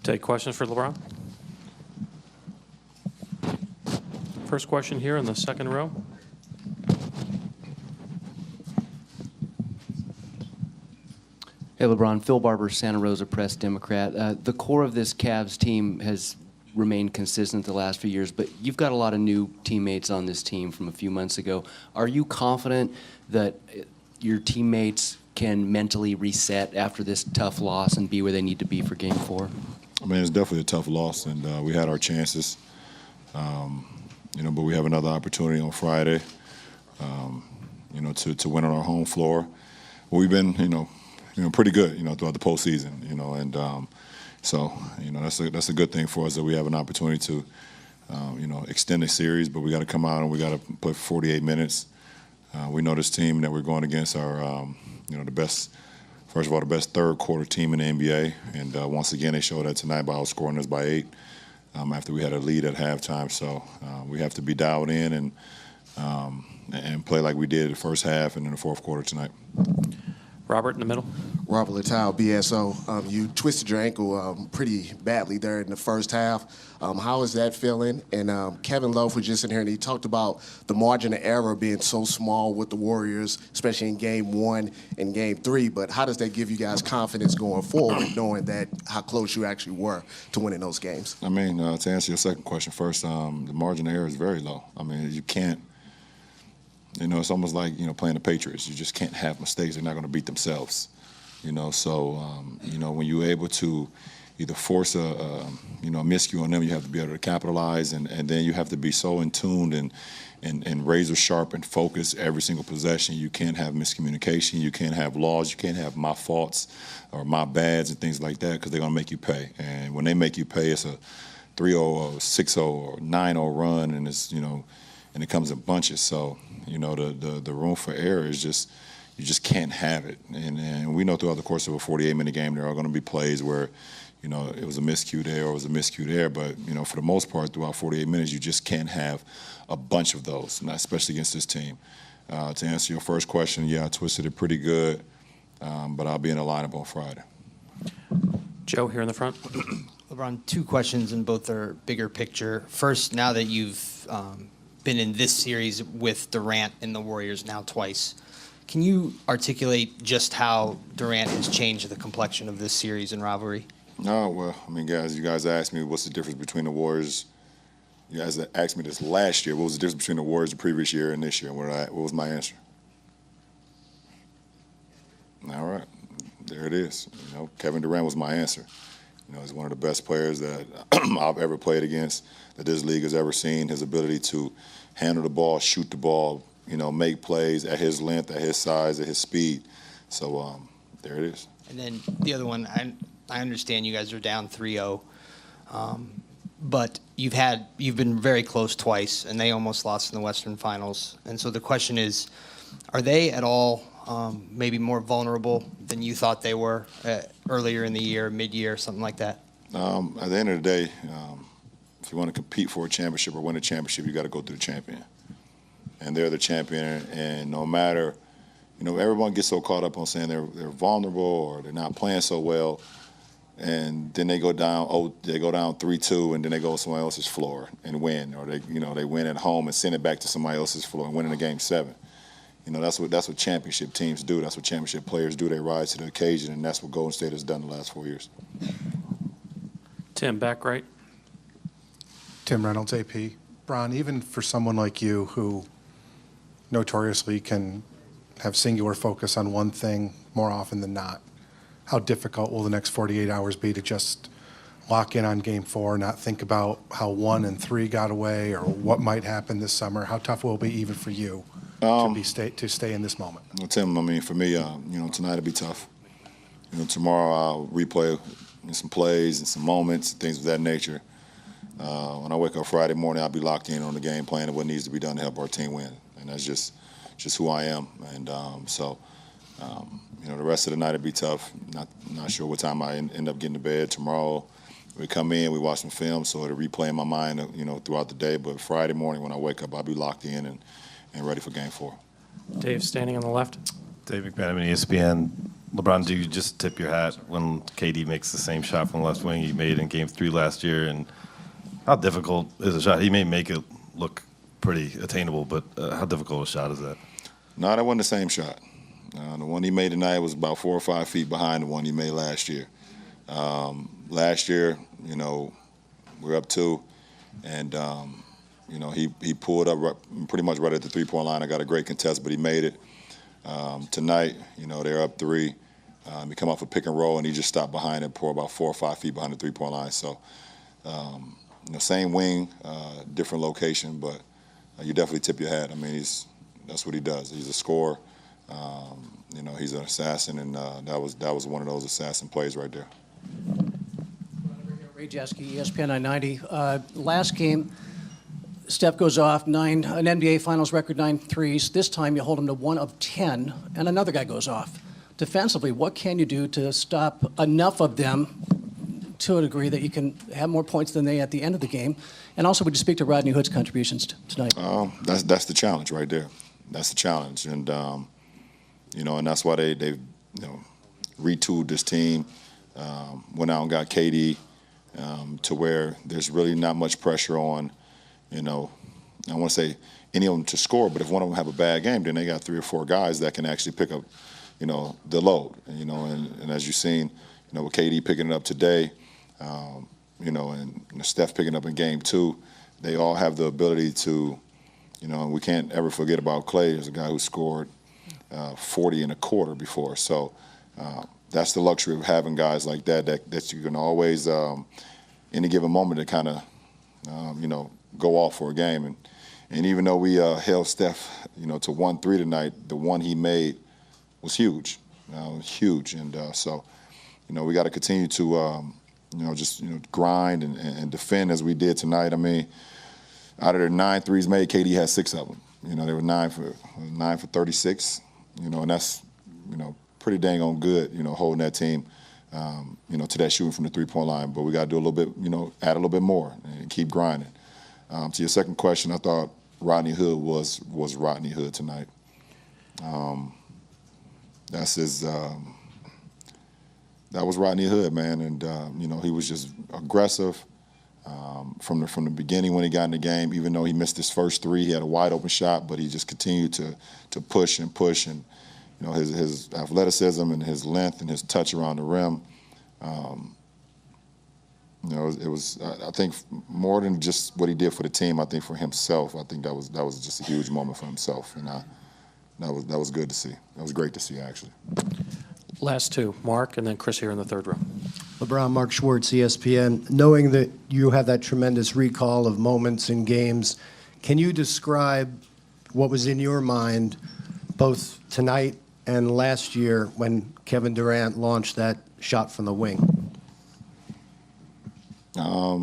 Take questions for LeBron. First question here in the second row. Hey, LeBron. Phil Barber, Santa Rosa Press, Democrat. The core of this Cavs team has remained consistent the last few years, but you've got a lot of new teammates on this team from a few months ago. Are you confident that your teammates can mentally reset after this tough loss and be where they need to be for Game 4? I mean, it's definitely a tough loss, and we had our chances. But we have another opportunity on Friday, to win on our home floor. Well, we've been, pretty good, throughout the postseason, so that's a good thing for us that we have an opportunity to, extend the series. But we got to come out and we got to play for 48 minutes. We know this team that we're going against are, the best. First of all, the best third quarter team in the NBA, and once again they showed that tonight by outscoring us by 8 after we had a lead at halftime. So we have to be dialed in and play like we did the first half and in the fourth quarter tonight. Robert in the middle. Robert Littau, BSO. You twisted your ankle pretty badly there in the first half. How is that feeling? And Kevin Love was just in here, and he talked about the margin of error being so small with the Warriors, especially in Game 1 and Game 3. But how does that give you guys confidence going forward, knowing that how close you actually were to winning those games? I mean, to answer your second question first, the margin of error is very low. I mean, you can't. It's almost like, playing the Patriots. You just can't have mistakes. They're not going to beat themselves. So, when you're able to either force a miscue on them, you have to be able to capitalize, and then you have to be so in tune and razor sharp and focused every single possession. You can't have miscommunication. You can't have laws. You can't have my faults or my bads and things like that, because they're going to make you pay. And when they make you pay, it's a 3-0 or 6-0 or 9-0 run, and it's, and it comes in bunches. So, the room for error is just, you just can't have it. And we know throughout the course of a 48-minute game, there are going to be plays where, it was a miscue there or it was a miscue there. But, for the most part, throughout 48 minutes, you just can't have a bunch of those, especially against this team. To answer your first question, yeah, I twisted it pretty good, but I'll be in the lineup on Friday. Joe here in the front. LeBron, two questions, and both are bigger picture. First, now that you've been in this series with Durant and the Warriors now twice, can you articulate just how Durant has changed the complexion of this series and rivalry? Oh, well, I mean, guys, you guys asked me what's the difference between the Warriors. You guys asked me this last year. What was the difference between the Warriors the previous year and this year? What was my answer? All right, there it is. Kevin Durant was my answer. He's one of the best players that I've ever played against, that this league has ever seen. His ability to handle the ball, shoot the ball, make plays at his length, at his size, at his speed. So there it is. And then the other one, I understand you guys are down 3-0, but you've been very close twice, and they almost lost in the Western Finals. And so the question is, are they at all maybe more vulnerable than you thought they were earlier in the year, mid-year, something like that? At the end of the day, if you want to compete for a championship or win a championship, you got to go through the champion. And they're the champion, and no matter, everyone gets so caught up on saying they're vulnerable or they're not playing so well, and then they go down 3-2, and then they go to somebody else's floor and win, or they win at home and send it back to somebody else's floor and win in a Game 7. That's what championship teams do. That's what championship players do. They rise to the occasion, and that's what Golden State has done the last 4 years. Tim, back right. Tim Reynolds, AP. Bron, even for someone like you who notoriously can have singular focus on one thing more often than not, how difficult will the next 48 hours be to just lock in on Game 4, not think about how 1 and 3 got away or what might happen this summer? How tough will it be even for you to stay in this moment? Well, Tim, I mean, for me, tonight will be tough. Tomorrow I'll replay some plays and some moments and things of that nature. When I wake up Friday morning, I'll be locked in on the game plan and what needs to be done to help our team win. And that's just who I am. And the rest of the night will be tough. Not sure what time I end up getting to bed. Tomorrow we come in, we watch some film, so it'll replay in my mind, throughout the day. But Friday morning when I wake up, I'll be locked in and ready for Game 4. Dave standing on the left. Dave McManaman, ESPN. LeBron, do you just tip your hat when KD makes the same shot from the left wing he made in Game 3 last year? And how difficult is a shot? He may make it look pretty attainable, but how difficult a shot is that? No, that wasn't the same shot. The one he made tonight was about 4 or 5 feet behind the one he made last year. Last year, you know, we were up 2, and you know, he pulled up pretty much right at the three-point line. I got a great contest, but he made it. Tonight, you know, they're up 3. He come off a pick and roll, and he just stopped behind it, pour about 4 or 5 feet behind the three-point line. So, you know, same wing, different location, but you definitely tip your hat. I mean, that's what he does. He's a scorer. You know, he's an assassin, and that was one of those assassin plays right there. Ray Jeske, ESPN 990. Last game, Steph goes off, an NBA Finals record 9 threes. This time you hold him to 1 of 10, and another guy goes off. Defensively, what can you do to stop enough of them to a degree that you can have more points than they at the end of the game? And also, would you speak to Rodney Hood's contributions tonight? That's the challenge right there. That's the challenge, and you know, and that's why they've you know, retooled this team. Went out and got KD to where there's really not much pressure on, you know, I want to say any of them to score, but if one of them have a bad game, then they got 3 or 4 guys that can actually pick up, you know, the load. You know, and as you've seen, you know, with KD picking it up today, you know, and Steph picking up in Game 2, they all have the ability to, you know, and we can't ever forget about Klay as a guy who scored 40 in a quarter before. So that's the luxury of having guys like that you can always, any given moment, to kind of, you know, go off for a game. And even though we held Steph, you know, to 1 3 tonight, the one he made was huge, huge. And so, you know, we got to continue to, you know, just, you know, grind and defend as we did tonight. I mean, out of their 9 threes made, KD had 6 of them. You know, they were 9 for 36. You know, and that's, you know, pretty dang on good. You know, holding that team, you know, to that shooting from the three-point line. But we got to do a little bit, you know, add a little bit more and keep grinding. To your second question, I thought Rodney Hood was Rodney Hood tonight. That's his. That was Rodney Hood, man, and you know, he was just aggressive from the beginning when he got in the game. Even though he missed his first 3, he had a wide open shot, but he just continued to push and push, and you know, his athleticism and his length and his touch around the rim. You know, it was I think more than just what he did for the team. I think for himself, I think that was just a huge moment for himself, and that was good to see. That was great to see, actually. Last 2, Mark, and then Chris here in the third row. LeBron, Mark Schwartz, ESPN. Knowing that you have that tremendous recall of moments in games, can you describe what was in your mind both tonight and last year when Kevin Durant launched that shot from the wing? I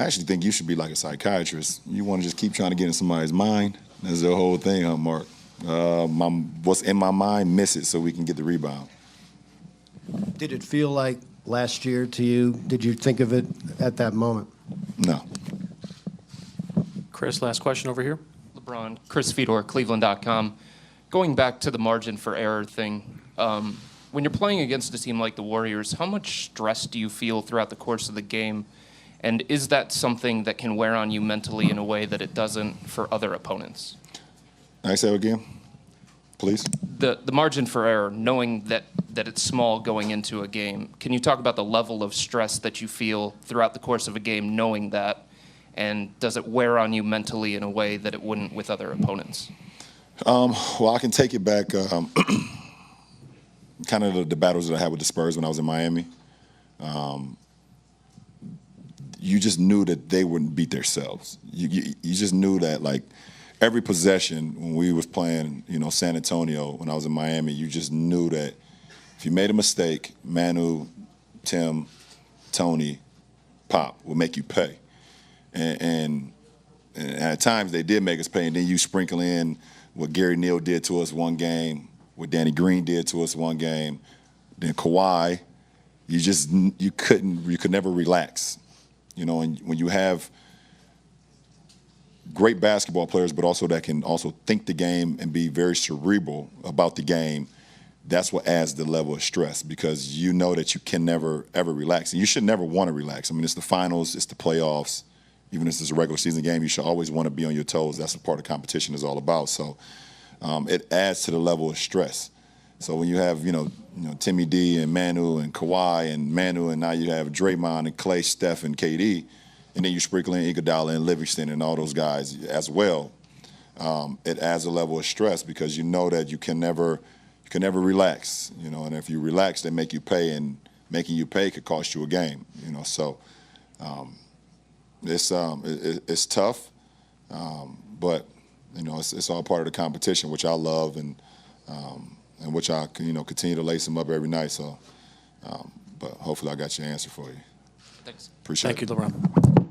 actually think you should be like a psychiatrist. You want to just keep trying to get in somebody's mind. That's the whole thing, huh, Mark? What's in my mind, miss it so we can get the rebound. Did it feel like last year to you? Did you think of it at that moment? No. Chris, last question over here. LeBron, Chris Fedor, Cleveland.com. Going back to the margin for error thing, when you're playing against a team like the Warriors, how much stress do you feel throughout the course of the game? And is that something that can wear on you mentally in a way that it doesn't for other opponents? I say again, please. The margin for error, knowing that it's small going into a game, can you talk about the level of stress that you feel throughout the course of a game knowing that? And does it wear on you mentally in a way that it wouldn't with other opponents? Well, I can take it back kind of the battles that I had with the Spurs when I was in Miami. You just knew that they wouldn't beat themselves. You just knew that, like, every possession when we was playing, you know, San Antonio when I was in Miami, you just knew that if you made a mistake, Manu, Tim, Tony, Pop will make you pay. And at times they did make us pay, and then you sprinkle in what Gary Neal did to us one game, what Danny Green did to us one game, then Kawhi. You could never relax, you know. And when you have great basketball players, but also that can also think the game and be very cerebral about the game. That's what adds the level of stress, because you know that you can never, ever relax. And you should never want to relax. I mean, it's the finals, it's the playoffs. Even if it's a regular season game, you should always want to be on your toes. That's what part of competition is all about. So it adds to the level of stress. So when you have, Timmy D and Manu and Kawhi and Manu, and now you have Draymond and Clay, Steph, and KD, and then you sprinkle in Iguodala and Livingston and all those guys as well, it adds a level of stress, because you know that you can never relax, and if you relax, they make you pay, and making you pay could cost you a game, so it's tough, but it's all part of the competition, which I love, and which I continue to lace them up every night. So, but hopefully I got your answer for you. Thanks. Appreciate it. Thank you, LeBron.